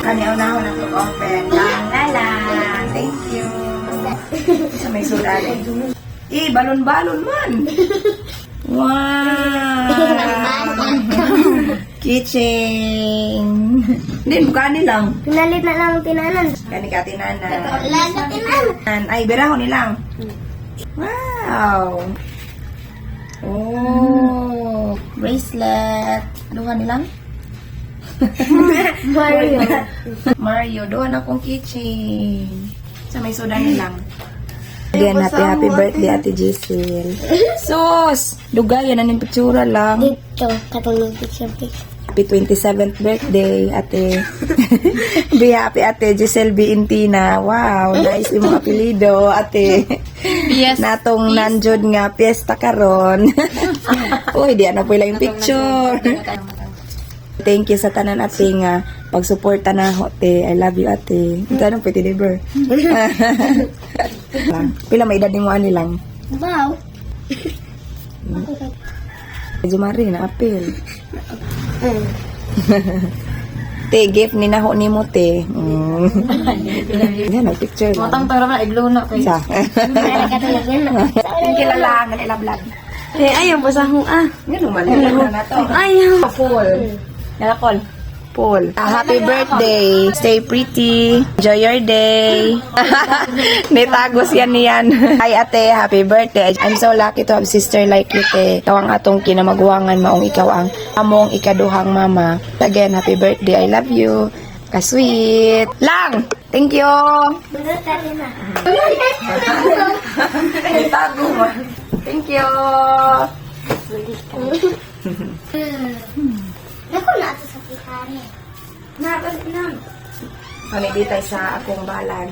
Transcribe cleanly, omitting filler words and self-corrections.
Kanya unahon na to open. Lang. Thank you. Sa may sulali. Balon-balon man. Wow. Kitchen. Hindi, mukha nilang. Pinalit na lang tinanan. Kani ka tinanan. Lahat na tinanan. Ay, beraho nilang. Wow. Oh. Bracelet. Duha nilang? Mario. Mario, doon akong kitchen. Sa may soda nilang. Again, happy birthday, Ate Giselle. Sus! Dugayan na ng pictura lang. Dito, katulong picture. Happy 27th birthday, Ate. Be happy, Ate Giselle Biintina. Wow, nice yung mga apelido, Ate. Yes. Natong nanjod nga, piyesta karon. Uy, di na po yung picture. Thank you sa tanan, Ate, nga pagsuporta na ho, Ate. I love you, Ate. Ito anong pwede liver? Pila may edad ni mo ani lang? Wow. Medyo mari na apel. Te, gift ni naho ni mo, te. Yan, ang picture lang. Matang tara na, iglo na kayo. Sa. Katulong yan. Ang kilala, nga nila vlog. Ayaw, basahong Nga lumalang na to. Ayaw. Full. Nalakol. Paul. Happy birthday. Stay pretty. Enjoy your day. Nitagos yan niyan. Hi, Ate. Happy birthday. I'm so lucky to have sister like you, te. Ikaw ang atong kinamaguwangan, maong ikaw ang among ikaduhang mama. Again, happy birthday. I love you. Ka-sweet. Lang! Thank you. Nitago mo. Thank you. Ako na ito sa pikari. Pamibitay sa akong balan.